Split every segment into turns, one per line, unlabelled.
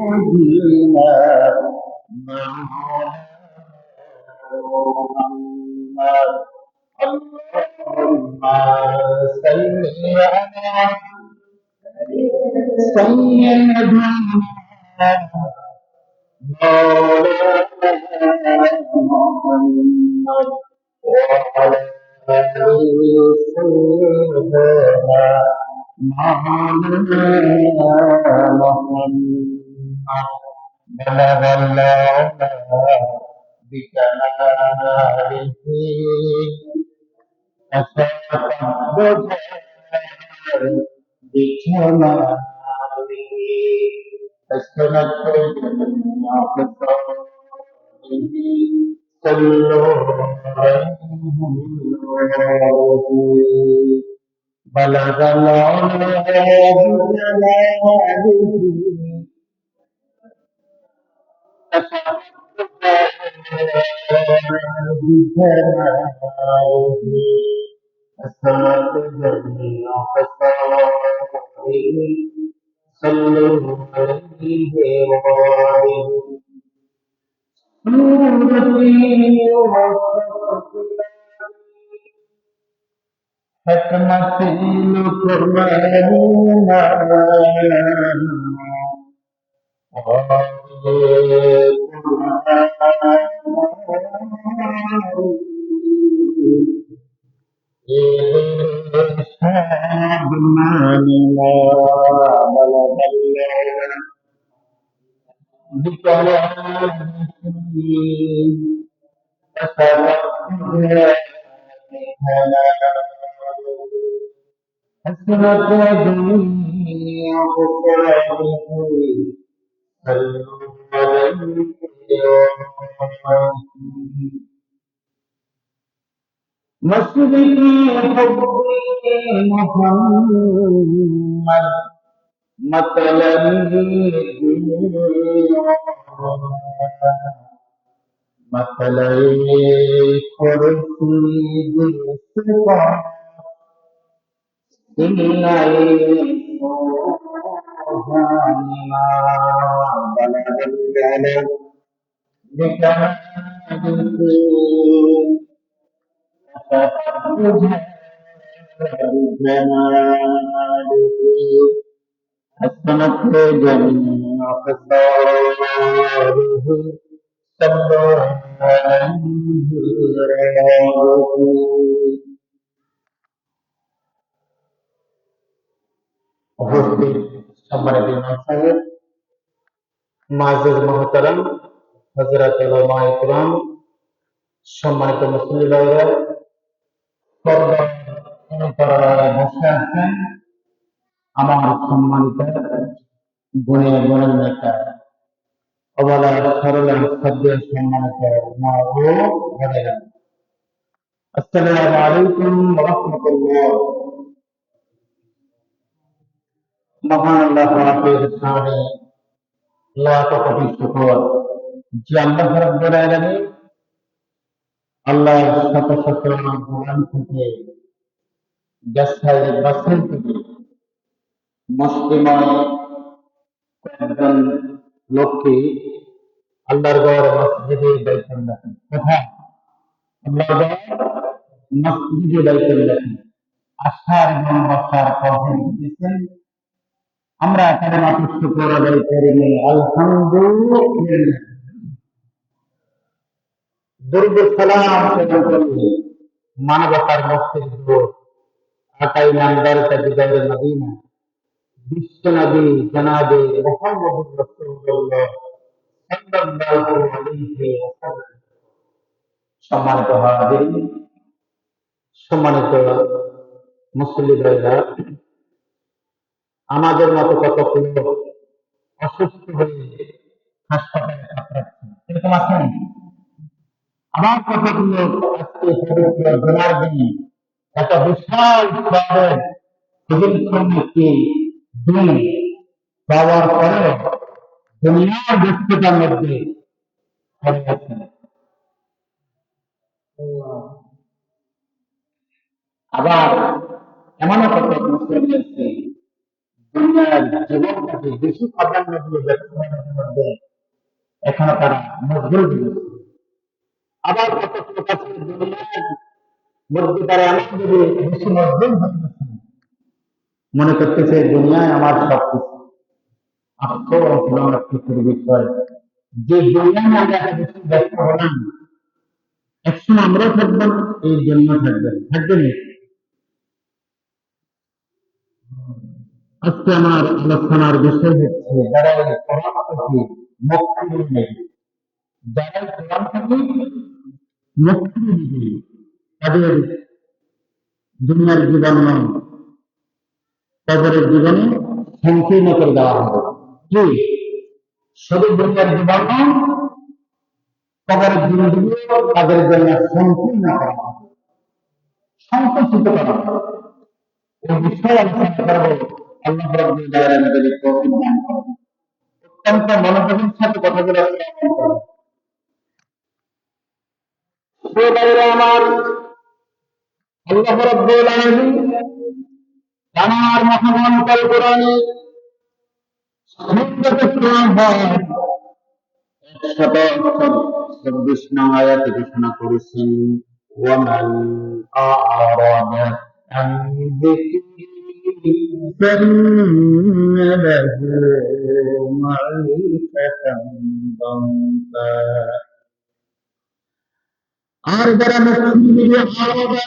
سيدنا محمد اللهم صل على سيدنا مولانا محمد وعلى سيدنا مولانا محمد بلغ الله بكماله أفاق بكماله أسكنت الدنيا بصوته صلوا عليه بلغ الله بجلاله أسمت جميع خصائصه صلوا عليه وآله نورتي وصفته حكمة القرآن حسنت جميع خصائصه صلوا عليه مسجدي حبي محمد مثلا مثلا خرسي بالصفا إن ما بلغ الجلال بكماله حسنت جميع خصاله صلوا عليه উপস্থিত সম্মানিত ইমাম সাহেব, মুআজ্জিজ মুহতারাম, হযরত উলামায়ে কিরাম, সম্মানিত মুসলিম ভাইরা, পর্দার অন্তরালে বসে আছেন আমার সম্মানিত গুণী গুণান্বিতা অবলা সরলা সদ্য সম্মানিত মা ও বোনেরা, আসসালামু আলাইকুম ওয়া রাহমাতুল্লাহ। মহান আল্লাহ পাকের শানে লাখ কোটি শুকর যে আল্লাহ রাব্বুল আলামিন আল্লাহর শত শত গুণ থেকে গাছাই বাছাই থেকে মুসলিমান একজন লোককে আল্লাহর ঘর মসজিদে বাইতুল্লাহ কোথায় আল্লাহর ঘর মসজিদে বাইতুল্লাহ আসার এবং বসার পথে দিয়েছেন। আমরা কালেমা শুকর আদায় করি আলহামদুলিল্লাহ, দরুদ সালাম পেশ করি মানবতার মুক্তির দূত আকাই নামদার তাজদার মদিনা বিশ্ব নবী জনাবে মুহাম্মদুর রাসূলুল্লাহ সাল্লাল্লাহু আলাইহি ওয়াসাল্লাম। সম্মানিত হাজিরিন, সম্মানিত মুসলিম ভাইরা, আমাদের মতো কতগুলো অসুস্থ হয়ে হাসপাতালে কাতরাচ্ছেন, এরকম আছেন। আমার কতগুলো আজকে পবিত্র জুমার দিন একটা বিশাল শহরের একটি দিন পাওয়ার পরেও দুনিয়ার ব্যস্ততার মধ্যে পড়ে আছেন। আবার এমনও কত মুসলিম আছে দুনিয়ার জীবনটাকে বেশি প্রাধান্য দিয়ে ব্যস্ততার মধ্যে এখনো তারা মশগুল রয়েছে। আবার কত লোক আছে দুনিয়ার মধ্যে তারা এমন ভাবে বেশি মশগুল হয়ে গেছে, মনে করতেছে দুনিয়ায় আমার সবকিছু। আশ্চর্যের বিষয় যে দুনিয়ায় আমরা এত বেশি ব্যস্ত হলাম, একসময় আমরাও থাকবো না, এই জন্য থাকবেন। আজকে আমার আলোচনার বিষয় হচ্ছে যারা এই কোরআন থেকে মুক্তি নেবে, যারা এই কোরআন থেকে মুক্তি নেবে, তাদের দুনিয়ার জীবন নয়, কবরের জীবনে সংকীর্ণ করে দেওয়া হবে। কি শুধু দুনিয়ার জীবন নয়, কবরের জীবনগুলো তাদের জন্য সংকীর্ণ করা হবে, সংকুচিত করা হবে। এই বিষয়ে আলোচনা করবো। আল্লাহ রাব্বুল আলামিন যদি তৌফিক দান করেন, অত্যন্ত মনোযোগের সাথে কথাগুলো শ্রবণ করবেন। আমার আল্লাহ রাব্বুল আলামিন আমার মহান আল কোরআনে সুন্দর কোরআন হয় 126 নং আয়াতে ঘোষণা করেছেন, ওয়ামান আ'রাদা আন যিকরি ফাইন্না লাহু মাঈশাতান দানকা। আর যারা মুসলিম দিকে আলাদা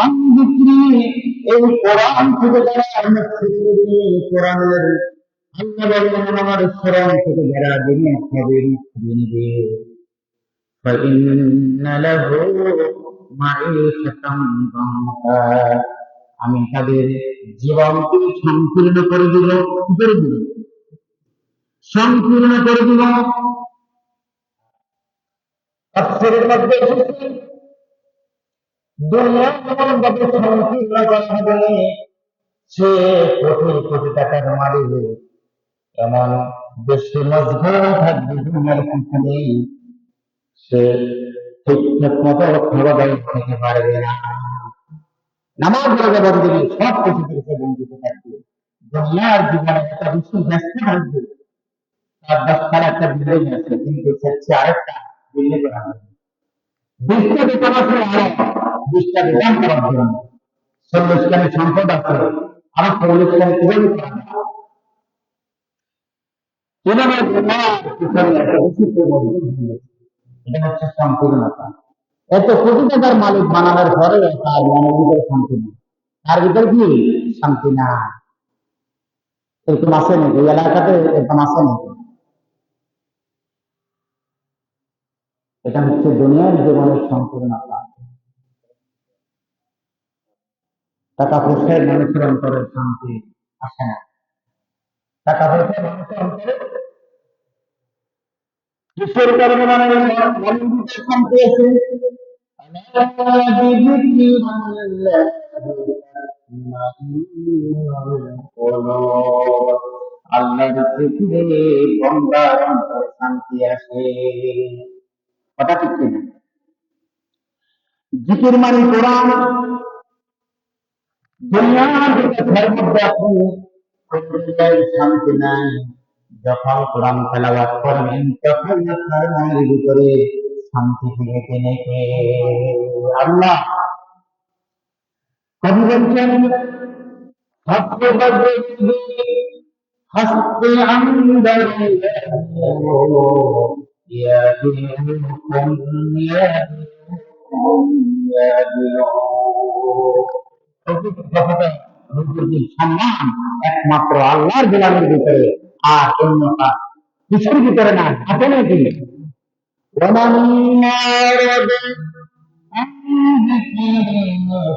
আন যিকরি, এই কোরআন থেকে যারা মুসলিম দিকে কোরআনের আল্লাহ বলেন আমার স্মরণ থেকে যারা দুনিয়া খাবে দিনবে, ফাইন্না লাহু মাঈশাতান দানকা, আমি তাদের জীবনকে সংকীর্ণ করে দিব। কি করে দিব? সংকীর্ণ করে দিব। তাফসীরের মধ্যে এসেছে দুনিয়া যেমন ভাবে সংকীর্ণ করা হবে, সে কোটি কোটি টাকার মালিক এমন বেশি মজবুত থাকবে দুনিয়ার পিছনে, সে ঠিকঠাক মতো খাওয়া-দাওয়া করতে পারবে না, নামাজ রোজা বন্দেগী সব কিছু থেকে বঞ্চিত থাকবে। দুনিয়ার জীবনে একটা বেশি ব্যস্ত থাকবে, তার 10 একটা বিল্ডিং আছে, কিন্তু হচ্ছে আরেকটা বিল্ডিং করা হবে। 20টা দোকান আছে, আরো 20টা দোকান করার জন্য 40খানি সম্পদ আছে, আরো 40খানি কিভাবে করা হবে। এভাবে দুনিয়ার পিছনে একটা বেশি মজবুত হয়ে, এটা হচ্ছে সম্পূর্ণতা। এত কোটি টাকার মালিক বানানোর পরে তার মনের ভিতরে শান্তি নেই, তার ভিতরে কি শান্তি না। এরকম আছে নাকি? এই এলাকাতে এরকম আছে নাকি? এটা হচ্ছে দুনিয়ার জীবনের সম্পূর্ণতা। টাকা পয়সায় মানুষের অন্তরে শান্তি আসে না। টাকা পয়সায় মানুষের অন্তরে কিসের কারণে মনের ভিতরে শান্তি আছে? আল্লাহর জিকিরে বান্দার অন্তরে শান্তি আসে। কথা ঠিক কিনা? জিকির মানে কোরআন। দুনিয়ার ঘরের মধ্যে আপনি শান্তি নাই, যখন কোরআন তেলাওয়াত করবেন তখন আপনার মনের ভিতরে শান্তি ফিরে এনেছে। আল্লাহ কবি বলছেন, হাসতে বাজে হাসতে আন্দার সম্মান একমাত্র আল্লাহর গোলামের ভিতরে, আর অন্যটা কিছুর ভিতরে না। আছে নাকি? ومن أعرض عن ذكري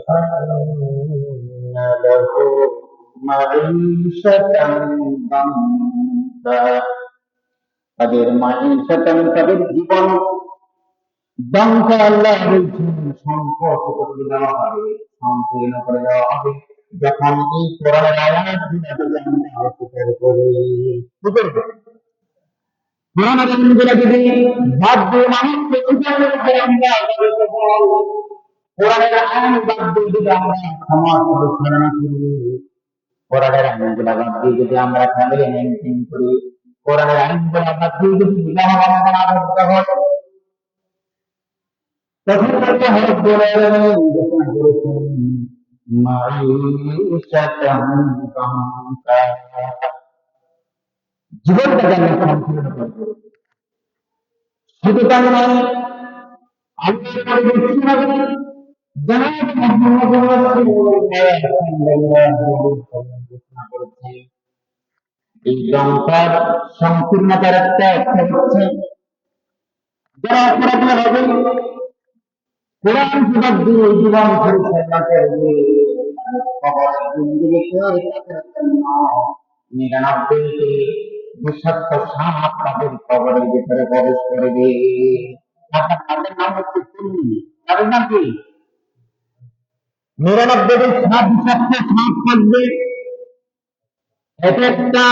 فإن له معيشة ضنكا, তাদের মাঈশাতান, তাদের জীবন দঙ্কা, আল্লাহ বলছেন সংকট করে দেওয়া হবে, সংকীর্ণ করে দেওয়া হবে, যখন এই কোরআনের আয়াত গুলো আমরা স্বীকার করি। কি করবে? কোরআনের আয়াতগুলো যদি বাদ দিয়ে মানুষকে স্বীকার করে আমরা কোরআনের আয়াত বাদ দিয়ে যদি আমরা সমাজ পরিচালনা করি, কোরআনের আইনগুলো বাদ দিয়ে যদি আমরা ফ্যামিলি মেনটেন করি, কোরআনের আইনগুলো বাদ দিয়ে যদি বিবাহ বন্ধন আবদ্ধ হয়, তখন আল্লাহ রাব্বুল আলামিন ঘোষণা করেছেন মাঈশাতান দানকা, জীবনটাকে আমরা সম্পূর্ণ করবো। শুধু তাই নয়, আল্লাহর নবী বিশ্বনবী জনাব মুহাম্মদ সাল্লাল্লাহু আলাইহি ওয়াসাল্লাম ঘোষণা করেছেন, এই সংসার সম্পূর্ণতার একটা অর্থ হচ্ছে যারা অপরাধী হবে, কোরআন কিতাব দিয়ে জীবন পরিচালনা করবে, কবরের জিন্দেগিতে তাদের জন্য 99টি বিষাক্ত সাপ তাদের কবরের ভিতরে প্রবেশ করবে। তাদের নাম হচ্ছে তিন্নি। তাদের নাম কি? 99টি সাপ, বিষাক্ত সাপ থাকবে। এক একটা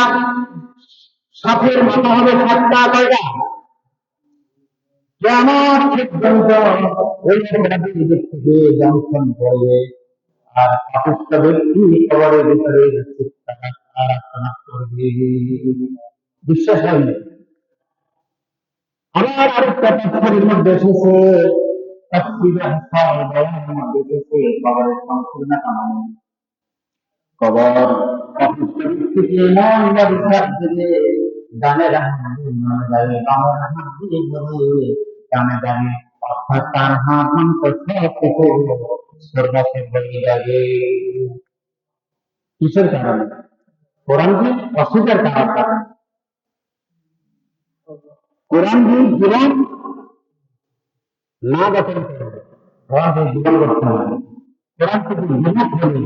সাপের মাথা হবে 7টা কয়টা? কেমন সিদ্ধান্ত ওই অপরাধী ব্যক্তিকে দংশন করবে, আর পাপিষ্ঠ ব্যক্তি কবরের ভিতরে চিৎকার করবে। বিশ্বাস হয় না? আবার আরেকটা তাফসীরের মধ্যে এসেছে, তাফসীরে হাসান বয়ানের মধ্যে এসেছে কবরের সম্পূর্ণতা মানে কবর পাপিষ্ঠ ব্যক্তিকে এমন ব্যবহার দেবে, ডানের হাত দিয়ে মনে যাবে, বামের হাত দিয়ে যাবে, ডানে ডানে, অর্থাৎ তার হাত অন্ত সব কিছু সর্বশেষ হয়ে যাবে। কিসের কারণে? কোরআনকে অস্বীকার করার কারণে। কোরআন দিয়ে জীবন না গঠন করবে, কোরআন দিয়ে জীবন গঠন হবে। কোরআন থেকে বিমুখ হলে,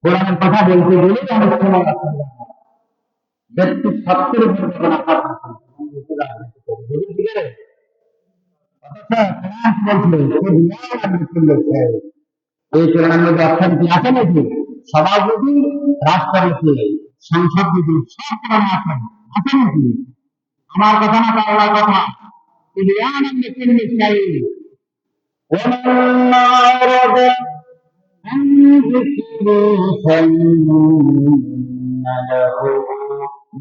কোরআনের কথা বলতে গেলেই অনেক সময় ব্যক্তি সত্যের উপর যখন আঘাত বলছে, এই কোরআনের মধ্যে অর্থনীতি আছে নাকি? সভাপতি, রাষ্ট্রপতি, সংসদ বিধি সব কোরআনে আছে, আছে নাকি? আমার কথা না, আল্লাহর কথা। ومن أعرض عن ذكري فإن له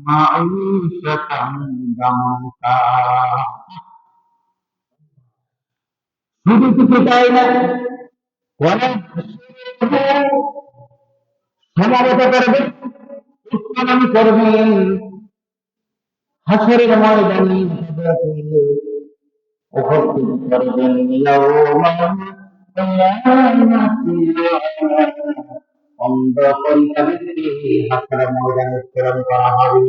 معيشة ضنكا। শুধু কিছু তাই না, সমাবেত করবে, উত্তোলন করবেন হাসরের ময়দানে, উপস্থিত করবেন অন্ধ পরীক্ষা ব্যক্তি হাসরের ময়দানে উত্তোলন করা হবে।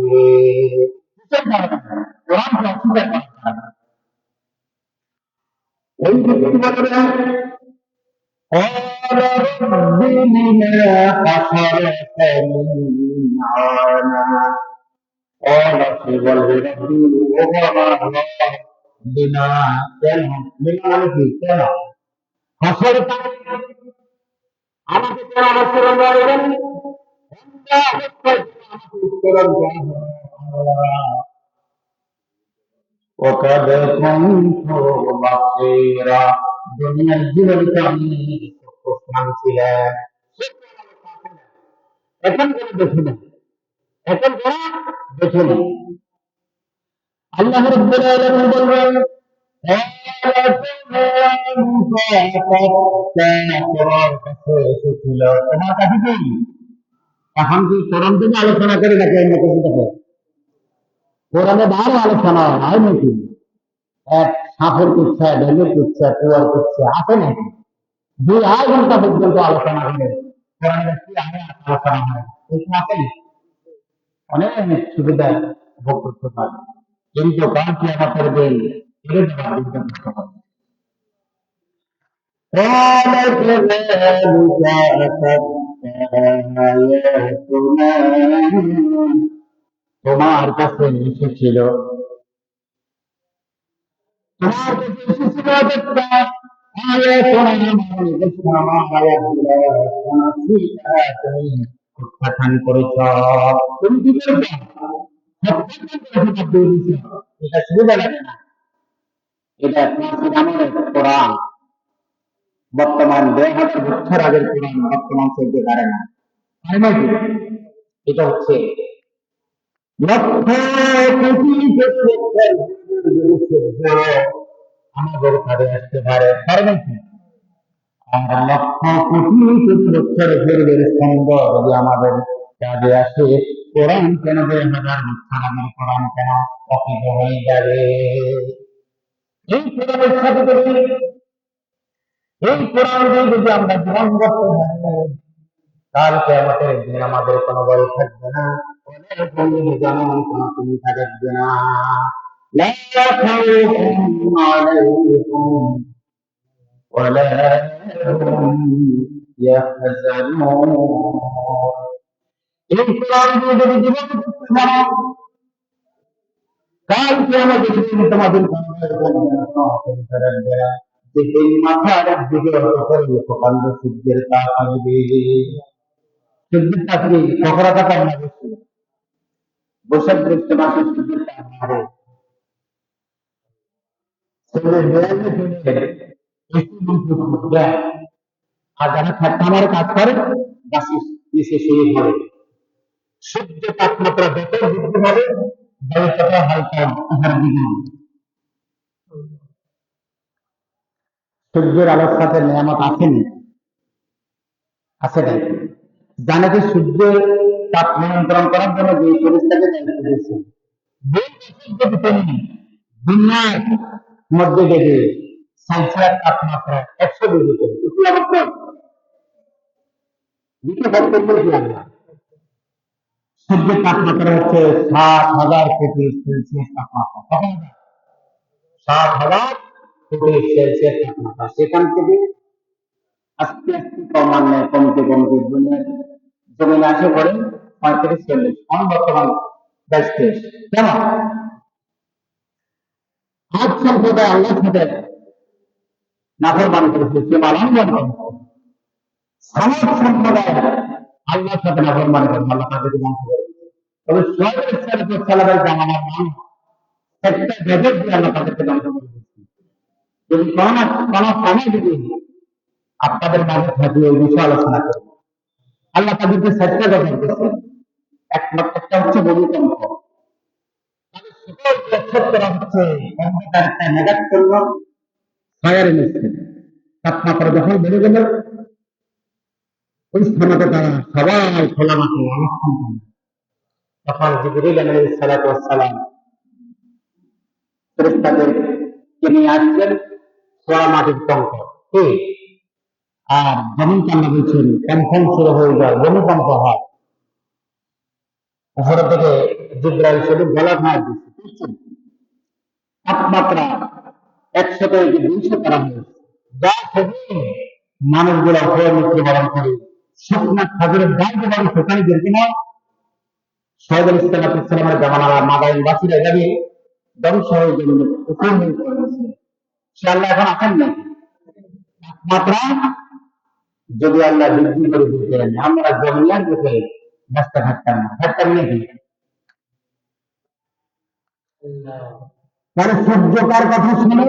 ওই ব্যক্তি বলবেন قال رب لما حشرتني أعمى। قال সে বলবে রব্বি, ও বাবা, বিনা কেন, বিনা মানে কি? কেন হাসরতানি, আমাকে কেন হাসরে মারবেন? উত্তরণ وقد كنت بصيرا, দুনিয়ার জীবনে আমি চক্ষুস্মান ছিলাম, এখন কোনো দেখি না, এখন কোনো দেখি না। আল্লাহ রাব্বুল আলামিন বলবেন এসেছিল তোমার কাছে কি? এখন কি কোরআন থেকে আলোচনা করে নাকি অন্য কিছু থেকে? কোরআনে বারো আলোচনা হয় নাকি? এক সাপের কিচ্ছা, ঢেলের কিচ্ছা, কুয়ার কিচ্ছা আছে নাকি? 2.5 ঘন্টা পর্যন্ত আলোচনা করে কোরআনের কি আলোচনা হয়, এরকম আছে নাকি? অনেক সুবিধা ভোগ করতে পারে, কিন্তু কাল কিয়ামতের দিন এর জবাব দিতে হবে। قال كذلك أتتك آياتنا, তোমার কাছে এসেছিল, তোমার কাছে এসেছিল একটা আয়াতনা, আমার আয়াতগুলো তুমি প্রত্যাখ্যান করেছ। তুমি কি করেছ? এটা সুবিধা লাগে না, এটা আমাদের কোরআন বর্তমান 2000 বছর আগের কোরআন বর্তমান চলতে পারে না, তাই নাকি? এটা হচ্ছে লক্ষ কোটি আমাদের ঘরে আসতে পারে, পারবেন কি? আর লক্ষ কোটি কোটি বছর পূর্বের ছন্দ যদি আমাদের কাজে আসে, কোরআন কেন যে হাজার বছর আগের কোরআন কেন অতীত হয়ে যাবে? এই কোরআনের সাথে যদি এই কোরআন দিয়ে যদি আমরা জীবন করতে পারি, কালকে আমাদের দিন আমাদের কোনো বই থাকবে না, যেমন কোনো তুমি থাকবে না। لا خوف عليكم ولا هم يحزنون। এই কোরআন দিয়ে যদি জীবন করতে পারো, কালকে আমাদের দিন তোমাদের থাকবে না। যে দিন মাথার দিকে প্রকাণ্ড সূর্যের তাপ আসবে, সূর্যের তাপ কি কখনো তাপ না বেশি? বৈশাখ জ্যৈষ্ঠ মাসে সূর্যের তাপ বাড়ে, আর যারা খামারে কাজ করে গাছের নিচে শুয়ে পড়ে, সূর্য তাপমাত্রা যত বৃদ্ধি হবে বায়ু তত হালকা উপহার দিবে। সূর্যের আলোর সাথে নিয়ামত আসেনি, আছে নাই? জানে যে সূর্যের তাপ নিয়ন্ত্রণ করার জন্য যে পরিস্থিতিকে দায়িত্ব দিয়েছে, দুনিয়ার মধ্যে দেখে সেলসিয়াস তাপমাত্রা 100 ডিগ্রি সূর্যের তাপমাত্রা হচ্ছে 7,000 কোটি সেলসিয়াস তাপমাত্রা। 7,000 কোটি সেলসিয়াস তাপমাত্রা। সেখান থেকে আস্তে আস্তে ক্রমান্বয়ে কমতে কমতে জমিনে আসে পড়ে 35-40, বর্তমান 22-23। কেন? আজ সম্প্রদায় আল্লাহ সাথে নাফরমানি করেছে, সে মালাম করেছে। সমাজ সম্প্রদায় আল্লাহর সাথে নাফরমানি করে, আল্লাহ তাদেরকে ধ্বংস করে। তবে সোহেবের সালামের জামানার মানুষ একটা গজব দিয়ে আল্লাহ তাদেরকে ধ্বংস করে দিচ্ছে। যদি কোনো সময় যদি আপনাদের মাঝে থাকি ওই বিষয়ে আলোচনা করব। আল্লাহ তাদেরকে 7টা গজব দিচ্ছে। একটা হচ্ছে ভূমিকম্প, তাপমাত্রা যখন বেড়ে গেল ওই স্থানকে তারা সবাই খোলা মাঠে অবস্থান করে। তখন জিবরিল আলাইহিস সালাতু ওয়াস সালাম ফেরেশতাদেরকে নিয়ে আসলেন খোলা মাটির কঙ্ক, আর জমিন কান্না বলছেন কম্পন শুরু হয়ে যায়, ভূমিকম্প হয়। উপরে থেকে জিবরাইল শুধু গলা ভাঁজ দিচ্ছে, তাপমাত্রা 100 থেকে 200 করা হয়েছে, যা থেকে মানুষগুলো হয়ে মৃত্যুবরণ করে। শুকনা খাজুরের ডাল যেভাবে সেখানে বের কিনা শহীদ ইসলামের জামানার মাদাইন বাসীরা যাবে ধ্বংস হয়ে যাবে, উপর হয়ে পড়েছে। সে আল্লাহ এখন আছেন নাকি? তাপমাত্রা যদি আল্লাহ বৃদ্ধি করে দিতেন, আমরা জমিয়ার দিকে ব্যস্ত থাকতাম না, থাকতাম নাকি? তাহলে সূর্যকার কথা শুনে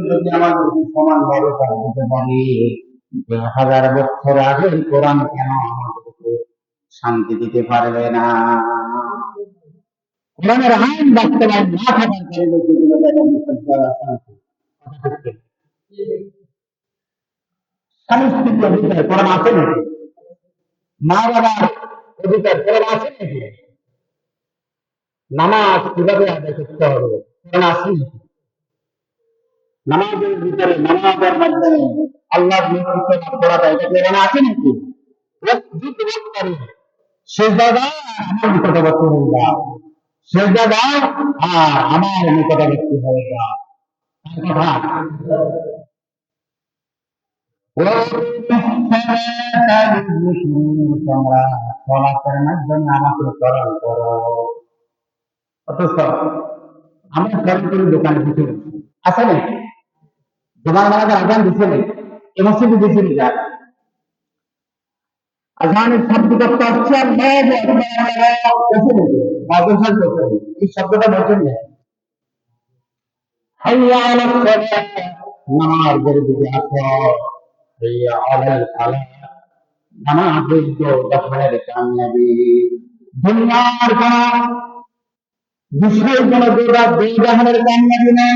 যদি আমাদের সমান ভাবে দিতে পারি, 1000 বছর আগে কোরআন কেন আমাদেরকে শান্তি দিতে পারবে না? কোরআনের আইন বাস্তবায়ন না থাকার কারণে স্বামী স্ত্রীর অধিকার কোরআন আছে নাকি? মা বাবার অধিকার কোরআন আছে নাকি? নামাজ কিভাবে আদায় করতে হবে কোরআন আছে নাকি? নামাজের ভিতরে নামাজের মাধ্যমে আল্লাহর নির্দেশনা পড়া যায়, এটা কোরআন আছে নাকি? সেজদা দাও আমার নিকটবর্তী হয়ে যাও, সেজদা দাও আর আমার নিকটবর্তী হয়ে যাও। তোমরা সলাতের মাধ্যমে আমাকে স্মরণ করো। অথচ আমরা স্মরণ করি দোকানে কিছু আছে নাকি? দোকান বানাতে আজান দিচ্ছে নাকি? এ মসজিদে দিচ্ছে নাকি? আজানের শব্দ করতে হচ্ছে এই শব্দটা বলছেন না। নামাজের দিকে আসো, হাইয়া আলাল ফালাহ, নামাজের দোজাহানের কামিয়াবি। দুনিয়ার কোন বিষয় কোন দোজাহানের কামিয়াবি না,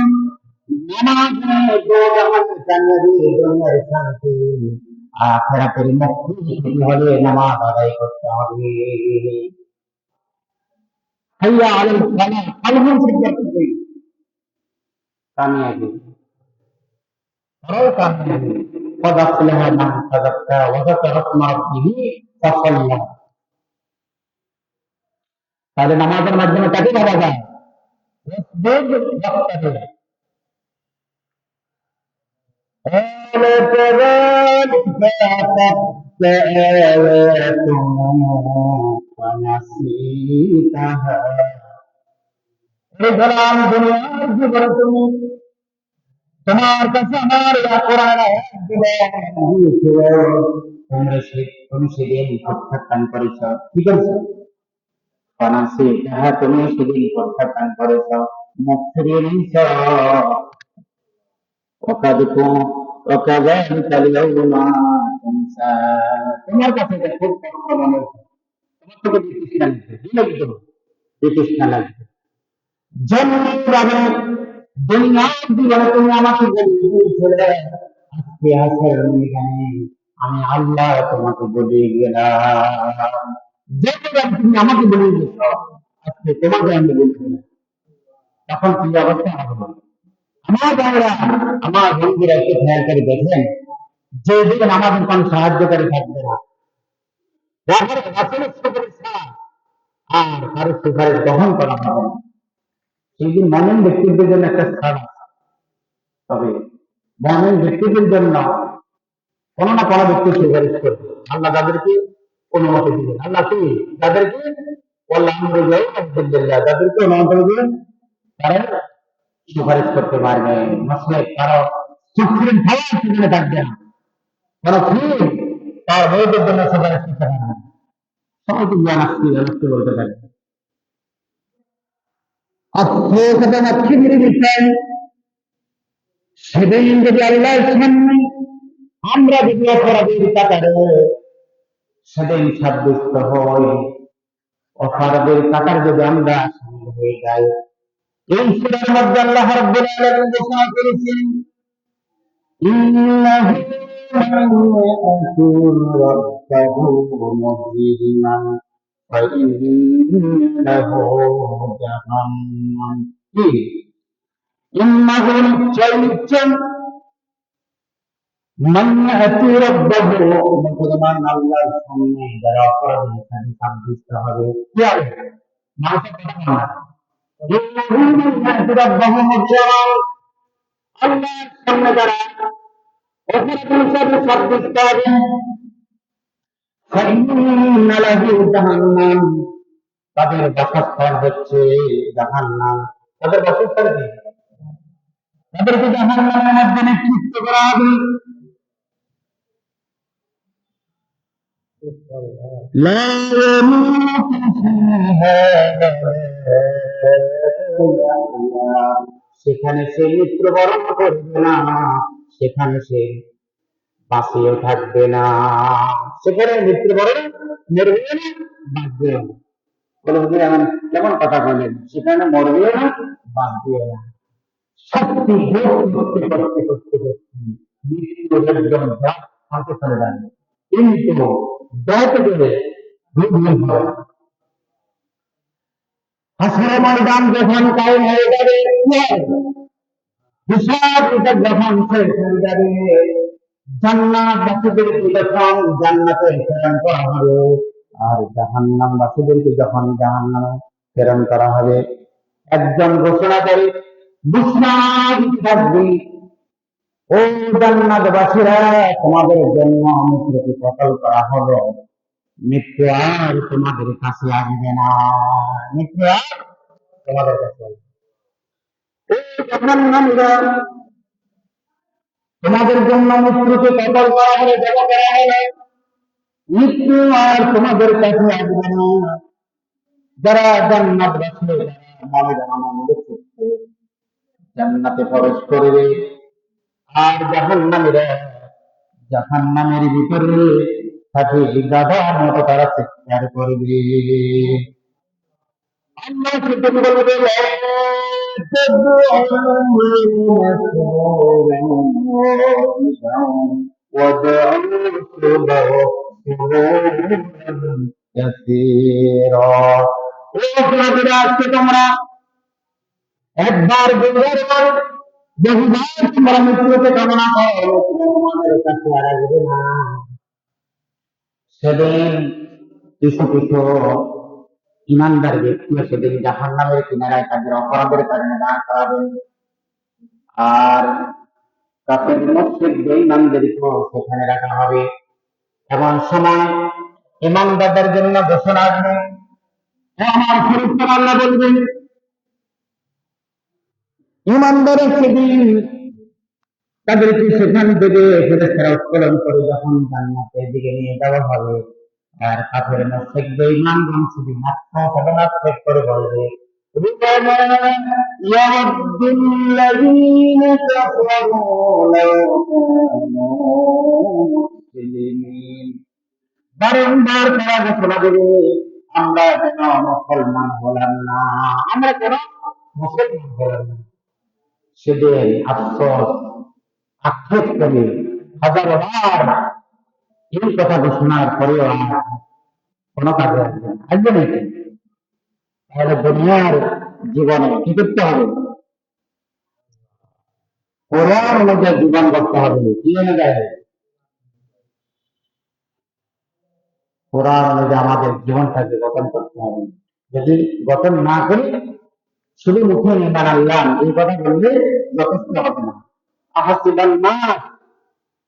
নামাজের দোজাহানের কামিয়াবি, দুনিয়ার শান্তি। আখিরাতের মুক্তি পেতে হলে নামাজ আদায় করতে হবে। হাইয়া আলাল ফালাহ, ফালাহ শব্দটি কামিয়াবি, বড় কামিয়াবি। قد أفلح من تزكى وذكر اسم ربه فصلى। তাহলে নামাজের মাধ্যমে কাকে ভাবা যায়? قال كذلك أتتك آياتنا فنسيتها। সুতরাং দুনিয়ার জীবনে তোমার কাছে আমার কোরআন দিয়েছিল, তুমি সেদিন প্রত্যাখ্যান করেছ। কি করেছ? فنسيتها, তুমি সেদিন প্রত্যাখ্যান করেছ। মুখরিঞ্চ وكذلك اليوم تنسى। তোমার কাছে এটা খুব কষ্ট মনে হচ্ছে, তোমার থেকে বিতৃষ্ণা লাগবে। যেমনি দুনিয়ার জীবনে তুমি আমাকে বলিয়েছিলে, আজকে হাসরের ময়দানে আমি আল্লাহ তোমাকে বলিয়ে গেলাম। যেমনি তুমি আমাকে বলিয়ে গেছ, আজকে তোমাকে আমি বলছি, তখন কি অবস্থা হবে? আমার ভাইরা, আমার বন্ধুরা একটু খেয়াল করে দেখেন, যে দিন আমাদের কোন সাহায্যকারী থাকবে না, রাসূলের সুপারিশ ছাড়া আর কারো সুপারিশ গ্রহণ করা হবে না, সেই দিন মমিন ব্যক্তিদের জন্য একটা স্থান আছে। তবে মমিন ব্যক্তিদের জন্য কোন না কোন ব্যক্তি সুপারিশ করবে, আল্লাহ তাদেরকে অনুমতি দিবেন। আল্লাহ কি যাদেরকে যাদেরকে অনুমতি দিবেন, তারা সুপারিশ করতে পারবে। মাসলে কারো সুপ্রিম পাওয়ার সেখানে থাকবে না, কারো ফিল্ম তার মেয়েদের জন্য সুপারিশ করতে পারবে না। সবাই তো জানাচ্ছি জানাচ্ছি বলতে থাকবে। আজকে কথা আজকে বিষয়, সেদিন যদি আল্লাহর সামনে আমরা যদি অপরাধীর কাতারে সেদিন সাব্যস্ত হই, অপরাধীর কাতার যদি আমরা সামিল হয়ে যাই, এই সূরার মধ্যে আল্লাহ রাব্বুল আলামিন ঘোষণা করেছেন, ইন্নাহু মান ইয়াকুর রাব্বাহু মুজরিমান ফাইন্নাহু জাহান্নাম। কি? ইন্নাহু নিশ্চয় মান ইয়াতি রাব্বাহু, মুসলমান আল্লাহর সামনে যারা অপরাধী তাদের সাব্যস্ত হবে, কি হবে? মানুষের কথা না, ইন্নাহু মান ইয়াতি রাব্বাহু মুজরিমান, আল্লাহর সামনে যারা অপরাধী হিসেবে সাব্যস্ত হবে, ফাইন্না লাহু জাহান্নাম, তাদের বাসস্থান হচ্ছে জাহান্নাম। তাদের বাসস্থান কি? তাদেরকে জাহান্নামের মধ্যে নিক্ষিপ্ত করা হবে। লা ইয়ামুতু ফিহা, সেখানে সে মৃত্যুবরণ করবে না, সেখানে সে বাঁচিয়ে থাকবে না, সেখানে মৃত্যুবরণ মরবে না, বাঁচবে না। বলে হুজুর এমন কেমন কথা বলেন, সেখানে মরবে না, বাঁচবে না। শক্তি করতে করতে করতে করতে মৃত্যু একদম হাতে চলে যাবে, কিন্তু দয়াতে করে হাসরের ময়দান যখন কায়েম হয়ে যাবে, হিসাব কিতাব যখন শেষ হয়ে যাবে, জান্নাতবাসীদেরকে যখন জান্নাতে প্রেরণ করা হবে, আর জাহান্নামবাসীদেরকে যখন জাহান্নামে প্রেরণ করা হবে, একজন ঘোষণাকারী ঘোষণা দিতে থাকবে, ও জান্নাতবাসীরা, তোমাদের জন্য মৃত্যুকে কতল করা হলো, মৃত্যু আর তোমাদের কাছে আসবে না, মৃত্যু আর তোমাদের কাছে আসবে। ও জাহান্নামীরা, তোমাদের জন্য মৃত্যুকে কতল করা হলে জমা করা হলে, মৃত্যু আর তোমাদের কাছে আসবে না। যারা জান্নাতবাসী, যারা আনন্দ করছে, জান্নাতে প্রবেশ করবে, আর জাহান্নামীরা জাহান্নামের ভিতরে থাকে গাধার মতো তারা চিৎকার করবে। আল্লাহ সেদিন বলবে আজকে তোমরা একবার দুবার বহুবার তোমরা মৃত্যুকে কামনা করো, তোমাদের কাছে আর আসবে না। সেদিন কিছু কিছু ইমানদার ব্যক্তিও সেদিন জাহান্নামের কিনারায় তাদের অপরাধের কারণে দাঁড় করাবেন, আর কাফের মুশরিক বেঈমানদেরকেও সেখানে রাখা হবে। এমন সময় ইমানদারদের জন্য ঘোষণা আসবে, আমার ফেরেশতারা আল্লাহ বলবেন, ইমানদারের সেদিন তাদেরকে সেখান থেকে ফেরেশতারা উত্তোলন করে যখন জান্নাতের দিকে নিয়ে যাওয়া হবে, আর কাফের মুশরিক বেঈমানগণ সেদিন আত্মসাৎ করে বলবে, ربما يود الذين كفروا لو كانوا مسلمين। বারংবার তারা ঘোষণা দেবে, আমরা কেন মুসলমান হলাম না, আমরা কেন মুসলমান হলাম না। সেদিন আফসোস আক্ষেপ করে হাজারো বার এই কথা ঘোষণার পরেও কোনো কাজে আসবে না, আসবে নাকি? তাহলে দুনিয়ার জীবনে কি করতে হবে? কোরআন অনুযায়ী জীবন করতে হবে। কি অনুযায়ী? কোরআন অনুযায়ী আমাদের জীবনটাকে গঠন করতে হবে। যদি গঠন না করি, শুধু মুখে ইমান আল্লাহ এই কথা বললে যথেষ্ট হবে না। আহাসিবান নাস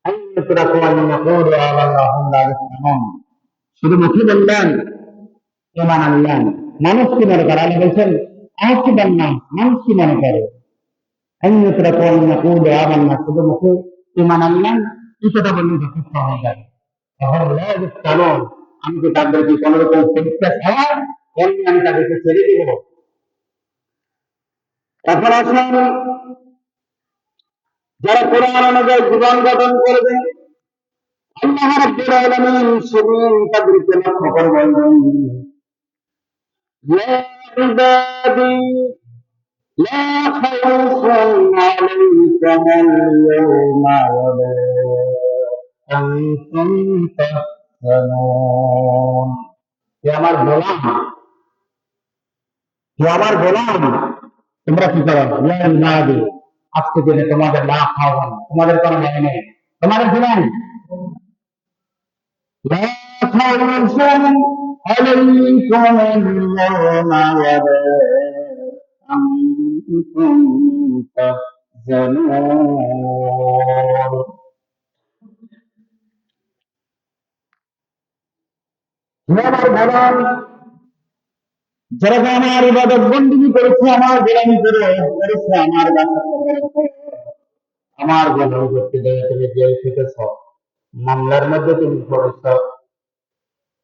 আন ইউতরাকু আন ইয়াকুলু আমান্না লা ইয়াফতানুন, শুধু মুখে বললেন ইমান আল্লাহ, মানুষ কি মনে করে? আল্লাহ বলছেন আহাসিবান নাস, মানুষ কি মনে করে? আন ইউতরাকু আন ইয়াকুলু আমান্না, শুধু মুখে ইমান আল্লাহ এই কথা বললে যথেষ্ট হয়ে যাবে। আমি কি তাদেরকে কোন রকম পরীক্ষা ছাড়া এমনি আমি তাদেরকে ছেড়ে দিব? এখন আসুন, যারা কোরআন অনুযায়ী জীবন গঠন করবে, আল্লাহ রাব্বুল আলামিন সেদিন তাদেরকে লক্ষ্য করে বলবেন, ইয়া ইবাদি লা খাউফুন আলাইকুম আল-ইয়াওমা ওয়া লা আনতুম তাহজানুন। হে আমার গোলাম, হে আমার গোলাম, তোমরা কি করো? ইয়া ইবাদি, আজকে দিনে তোমাদের লা খাওয়ান, তোমাদের কোনো ভয় নেই। তোমাদের কি নাই? লা খাউফুন আলাইকুম আল-ইয়াওমা ওয়া লা আনতুম তাহজানুন। হে আমার গোলাম, যারা আমার ইবাদত বন্দেগী করেছে, আমার গোলামি করেছে, আমার দাসত্ব করেছে, আমার গোলামি করতে গিয়ে তুমি জেল খেটেছ, মামলার মধ্যে তুমি পড়েছ,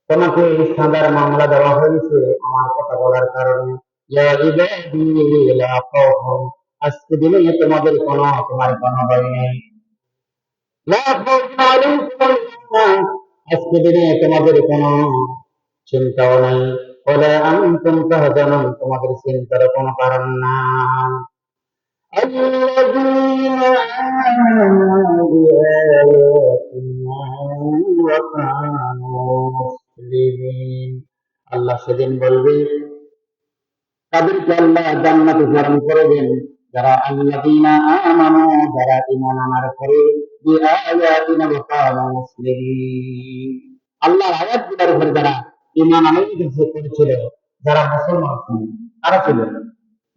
তোমাকে এই সাদার মামলা দেওয়া হয়েছে আমার কথা বলার কারণে। ইয়া ইবাদি লা খাউফুন, আজকে দিনে তোমাদের তোমার কোনো ভয় নেই। লা খাউফুন আলাইকুম, আজকে দিনে তোমাদের কোনো চিন্তাও নাই। ওয়ালা আনতুম তাহজানুন, তোমাদের চিন্তার কোনো কারণ নাই। الذين آمنوا بآياتنا وكانوا مسلمين। আল্লাহ সেদিন বলবে, তাদেরকে আল্লাহ জান্নাতে প্রেরণ করবেন, যারা আল্লাযীনা আমানু, যারা ঈমান আনার পরে বিআয়াতিনা ওয়া কানু মুসলিমিন, আল্লাহর আয়াতগুলোর উপরে যারা ঈমান করেছিল, যারা মুসলমান ছিল, তারা ছিল,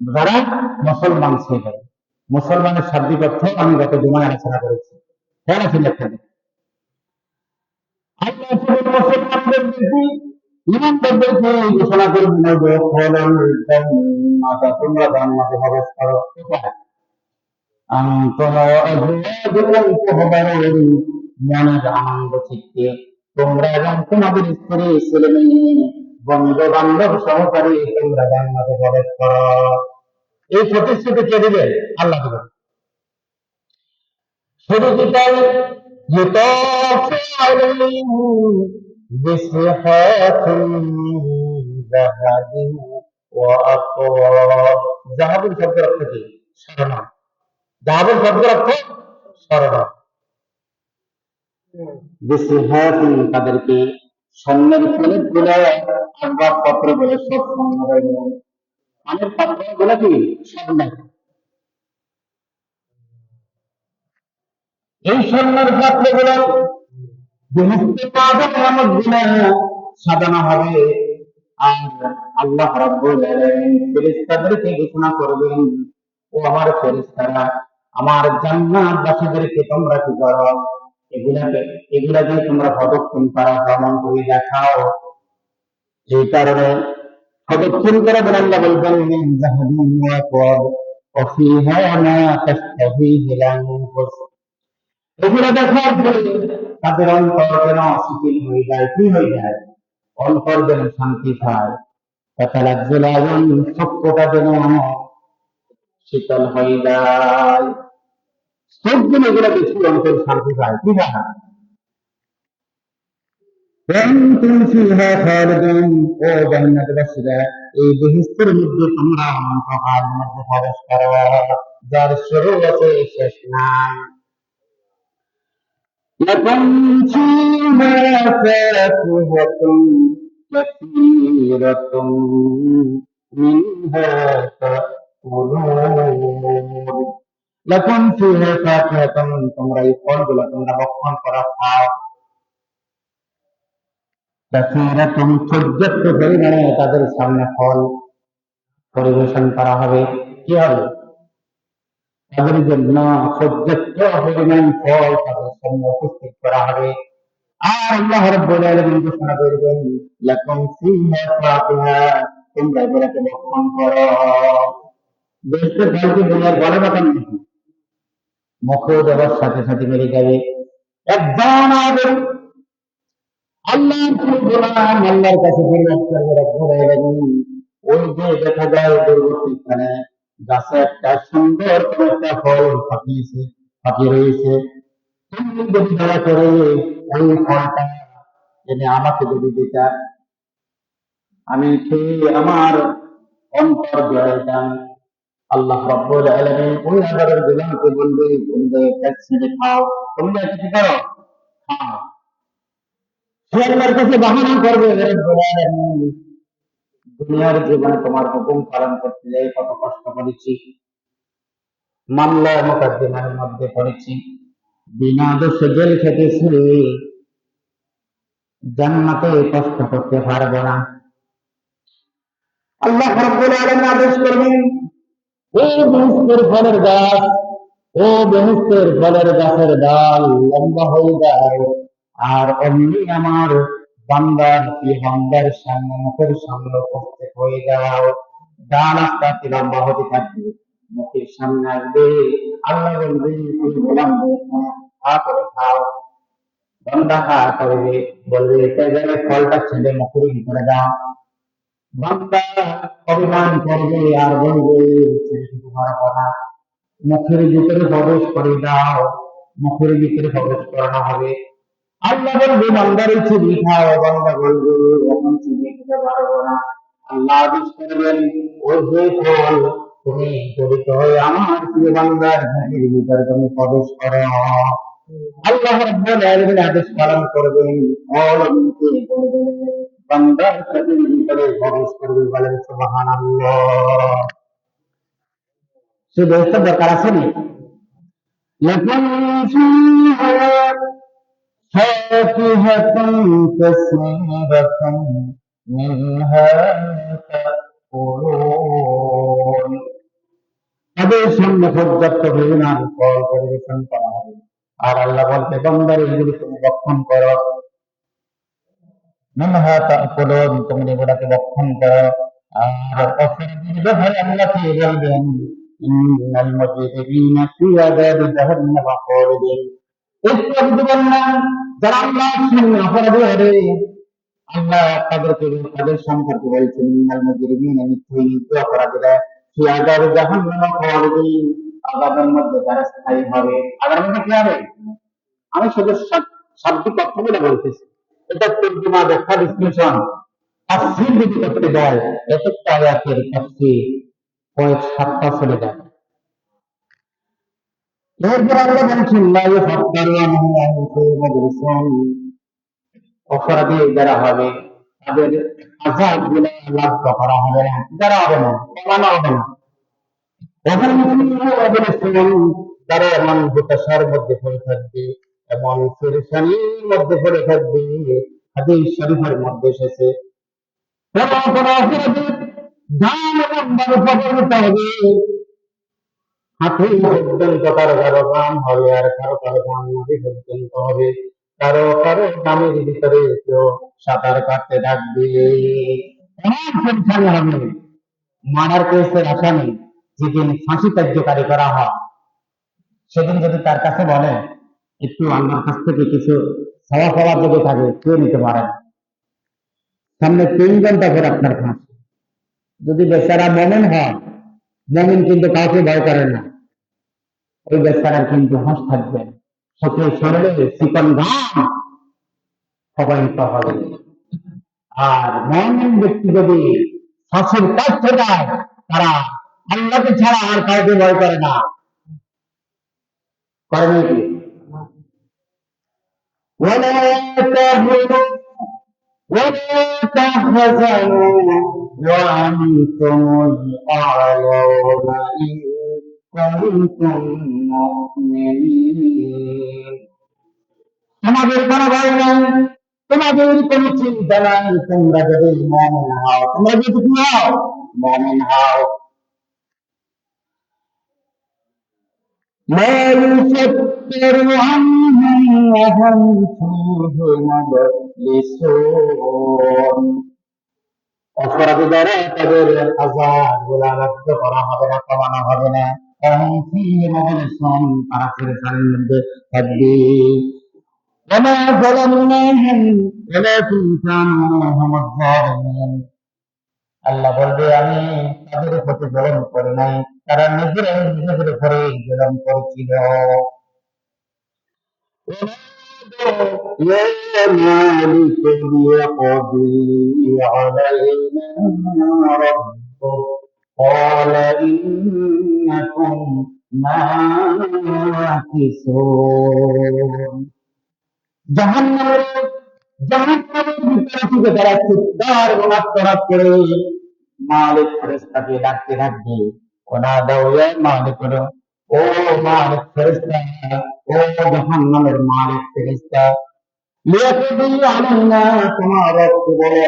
যারা মুসলমান ছিল। মুসলমানের শাব্দিক অর্থ আমি গত জুমায় আলোচনা করেছি। কেন ছিল? আল্লাহ শুধু মুসলমানদেরকে, ইমানদারদেরকে ঘোষণা করবেন যে তোমরা জান্নাতে প্রবেশ করো। মনের আনন্দ চিত্তে তোমরা এবং তোমাদের স্ত্রী ছেলে মেয়ে বন্ধু বান্ধব সহকারে তোমরা জান্নাতে প্রবেশ করো। এই প্রতিশ্রুতি কে দিবেন? আল্লাহ দিবেন। শুধু কি তাই? يطاف عليهم بصحاف من ذهب وأكواب ذهب শব্দ অর্থ কি স্বর্ণ ذهب শব্দ অর্থ স্বর্ণ بصحاف তাদেরকে স্বর্ণের প্লেট গুলো আসবাবপত্র গুলো সব স্বর্ণ হয়ে গেল পানির পাত্র গুলো কি স্বর্ণ এই স্বর্ণের পাত্র গুলো সাজানো হবে আর আল্লাহ রাব্বুল আলামিন ফেরেশতাদেরকে ঘোষণা করবেন ও আমার ফেরেশতারা আমার জান্নাতবাসীদেরকে তোমরা কি করো এগুলাকে এগুলাকে তোমরা প্রদক্ষিণ করা ভ্রমণ করে দেখাও এই কারণে প্রদক্ষিণ করে আল্লাহ বলবেন মিন জাহাদিন ওয়া কওয়াব وفيها ما تشتهيه الأنفس এগুলো দেখার পরে তাদের অন্তর যেন শিথিল হয়ে যায় কি হয়ে যায় অন্তর যেন শান্তি পায় সত্যটা যেন শীতল হয়ে যায় সব দিন এগুলো দেখি অন্তর শান্তি পায় কি না ও জান্নাতবাসীরা এই বেহেশতের মধ্যে তোমরা অনন্তকাল মধ্যে প্রবেশ করো যার শুরু আছে শেষ নাই لكم فيها فاكهة كثيرة منها تأكلون لكم فيها فاكهة তোমরা এই ফলগুলো তোমরা ভক্ষণ করা খাও كثيرة পর্যাপ্ত পরিমাণে তাদের সামনে ফল পরিবেশন করা হবে কি হবে তাদের জন্য পর্যাপ্ত পরিমাণ ফল তাদের সামনে উপস্থিত করা হবে আর আল্লাহ রাব্বুল আলামিন ঘোষণা করবেন লাকুম ফিহা ফাকিহা তোমরা এগুলোকে ভক্ষণ করো বেহেশতের ফল কি দুনিয়ার বড় ব্যাপার নাকি মুখে দেওয়ার সাথে সাথে মেরে যাবে একজন আদম আল্লাহর গোলাম আল্লাহর কাছে ফিরে করবে রাব্বুল আলামিন ওই যে দেখা যায় দুর্গতিখানে গাছে একটা সুন্দর একটা ফল পাকিয়েছে পাকিয়ে রয়েছে তুমি যদি দয়া করে ওই ফলটা এনে আমাকে যদি দিতা আমি খেয়ে আমার অন্তর জড়াইতাম আল্লাহ রাব্বুল আলামিন ওই আল্লাহর গোলামকে বলবে তোমরা এটা ছেড়ে খাও তোমরা এটা কি করো খাও সে আল্লাহর কাছে বাহানা করবে রাব্বুল আলামিন দুনিয়ার জীবনে তোমার হুকুম পালন করতে যাই কত কষ্ট করেছি মামলা মোকদ্দমার মধ্যে পড়েছি বিনা দোষে জেল খেটেছি জান্নাতে কষ্ট করতে পারবো না আল্লাহ রাব্বুল আলামিন আদেশ করবেন ও বেহেশতের ফলের গাছ ও বেহেশতের ফলের গাছের ডাল লম্বা হয়ে যায় আর অমনি আমার বান্দার কি বান্দার সামনে মুখের সামনে উপস্থিত হয়ে যাও ডাল আস্তে আস্তে লম্বা হতে থাকবে মুখের সামনে আসবে আল্লাহ বলবেন তুমি গোলাম খা করে খাও বান্দা খা করবে বলবে এটা যেন ফলটা ছেলে মুখের ভিতরে দাও বান্দা অভিমান করবে আর বলবে ছেড়ে দিতে পারবো না মুখের ভিতরে প্রবেশ করে দাও মুখের ভিতরে প্রবেশ করানো হবে আল্লাহ বলবে বান্দার ইচ্ছে খাও বান্দা বলবে এখন চিনি খেতে পারবো না আল্লাহ আদেশ করবেন ওই যে ফল তুমি জড়িত হয়ে আমার প্রিয় বান্দার মুখের ভিতরে তুমি প্রবেশ করো আল্লাহ রাব্বুল আলামিন আদেশ পালন করবেন ফল নিতে বলবেন বান্দার শরীরের ভিতরে প্রবেশ করবে বলেন সুবহানাল্লাহ সে বেহেশতের দরকার আছে না لكم فيها فاكهة كثيرة منها تأكلون তাদের সামনে পর্যাপ্ত পরিমাণ ফল পরিবেশন করা হবে আর আল্লাহ বলতে বান্দার এগুলি তুমি ভক্ষণ করো মিনহা তাকুলুন তুমি এগুলাকে ভক্ষণ করো আর অফির ব্যাপারে আল্লাহ কি বলবেন ইন্নাল মুজরিমিনা ফি আযাবি জাহান্নাম খালিদিন একটু বললাম যারা আল্লাহর সামনে অপরাধী হবে আল্লাহ তাদেরকে তাদের সম্পর্কে বলছেন ইন্নাল মুজরিমিনা নিশ্চয়ই অপরাধীরা ফি আযাবি জাহান্নাম খালিদিন আযাবের মধ্যে তারা স্থায়ী হবে আযাবের মধ্যে কি হবে আমি শুধু শাব্দিক অর্থগুলো বলতেছি। এটা তর্জমা, ব্যাখ্যা, বিশ্লেষণ, তাফসীর যদি করতে দেয়, এক একটা আয়াতের তাফসীর কয়েক সপ্তাহ চলে যায়। এরপর আল্লাহ বলছেন, লা ইয়াফাক্কারুনা ফি মাদরুসুন, অপরাধী যারা হবে তাদের আযাব গুলো লক্ষ্য করা হবে না, যারা হবে না, কমানো হবে না। তারা এমন হতাশার মধ্যে পড়ে থাকবে, এমন পেরেশানির মধ্যে পড়ে থাকবে। হাদিস শরীফের মধ্যে এসেছে, কোন কোন অপরাধীর দাম এমন ভাবে প্রবর্তিত হবে, হাঁটু পর্যন্ত কারো কারো দাম হবে, আর কারো কারো দাম নদী পর্যন্ত হবে। কারো কারো দামের ভিতরে কেউ সাঁতার কাটতে থাকবে। অনেক পরিশ্রম হবে। মার্ডার কেসের আসামি যেদিন ফাঁসি কার্যকারী করা হয়, সেদিন যদি তার কাছে বলে একটু আল্লাহর কাছ থেকে কিছু খাওয়া খাওয়া যদি থাকে, কেউ নিতে পারেন। সামনে 3 ঘন্টা পর আপনার ফাঁসি। যদি বেচারা মমিন হয়, মমিন কিন্তু কাউকে ভয় করে না, ওই বেচারার কিন্তু হাঁস থাকবে, চোখে শরীরে চিকন ঘাম প্রবাহিত হবে। আর মমিন ব্যক্তি যদি ফাঁসির কাছে যায়, তারা আল্লাহকে ছাড়া আর কাউকে ভয় করে না। করে নাকি? ولا تهنوا ولا تحزنوا وأنتم الأعلون إن كنتم مؤمنين। তোমাদের কোনো ভয় নাই, তোমাদের কোনো চিন্তা নাই, তোমরা যদি মুমিন হও, তোমরা যদি কি হও? মুমিন হও। لا يفتر عنهم وهم فيه مبلسون। অপরাধী দ্বারা তাদের আযাব গুলা রদ্দ করা হবে না, কমানো হবে না। وهم فيه مبلسون, তারা পেরেশানির মধ্যে থাকবে। وما ظلمناهم ولكن كانوا هم الظالمين। আল্লাহ বলবে, আমি তাদের প্রতি জুলুম করি নাই, তারা নিজেরাই নিজেদের উপরে জুলুম করেছিল। يا مالك ليقضي علينا ربك قال إنكم ماكثون। জাহান্নামের ভিতরে থেকে তারা চিৎকার এবং আর্তনাদ করে মালিক ফেরেশতাকে ডাকতে থাকবে। ওনাদাউ ইয়া মালিক, ও মালিক ফেরেশতা, ও জাহান্নামের মালিক ফেরেশতা, লিয়াকদি আলাইনা, তোমার রব বলে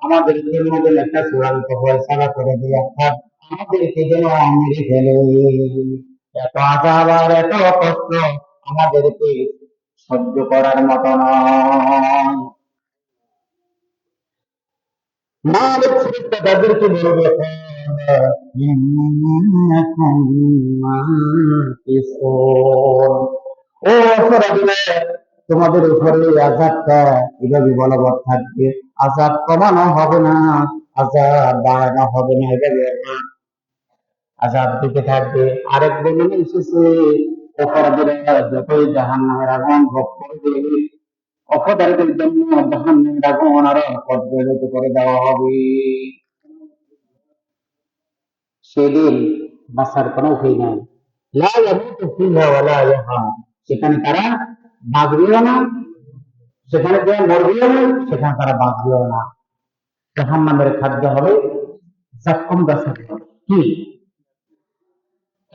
আমাদের জন্য যেন একটা চূড়ান্ত ফয়সালা করে দিয়ে, অর্থাৎ আমাদেরকে যেন মেরে ফেলে। এত আযাব আর এত কষ্ট আমাদেরকে সহ্য করার মতো নয়। মালিক ফেরেশতা তাদেরকে বলবে, ইন্নাকুম মাকিসুন, ও অপরাধীরা, তোমাদের উপরে আযাবটা এভাবে বলবৎ থাকবে। আযাব কমানো হবে না, আযাব বাড়ানো হবে না, এভাবে আযাব দিতে থাকবে। আরেক বর্ণনায় এসেছে, অপরাধীরা যতই জাহান্নামের আগুন ভোগ করবে, অপরাধীদের জন্য জাহান্নামের আগুন আরো প্রজ্বলিত করে দেওয়া হবে। সেদিন বাঁচার কোনো উপায় নাই। লা ইয়ামুতু ফিহা ওয়া লা ইয়াহয়া, সেখানে তারা বাঁচবেও না, সেখানে কেউ মরবেও না, সেখানে তারা বাঁচবেও না। জাহান্নামের খাদ্য হবে জাক্কুম গাছের ফল। কি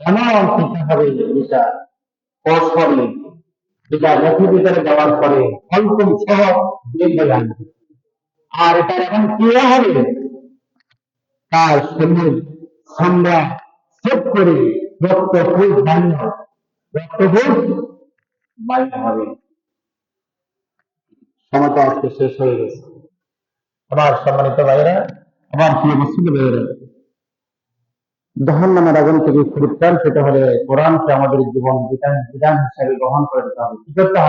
এমন খেতে হবে যেটা কষ হবে, যেটা মুখের ভিতরে দেওয়ার পরে হলকুম সহ বের হয়ে আসবে। আর এটা এখন কি হবে, তার শরীর চামড়া সেট করে রক্ত ফুল ধান্য, রক্ত ফুল বাইর হবে। সময়টা আজকে শেষ হয়ে গেছে। আমার সম্মানিত ভাইয়েরা, আমার প্রিয় মুসলিম ভাইয়েরা, জাহান্নামের আগুন থেকে পরিত্রাণ পেতে হলে কোরআনকে আমাদের জীবন বিধান হিসাবে গ্রহণ করে নিতে হবে। কি করতে হবে?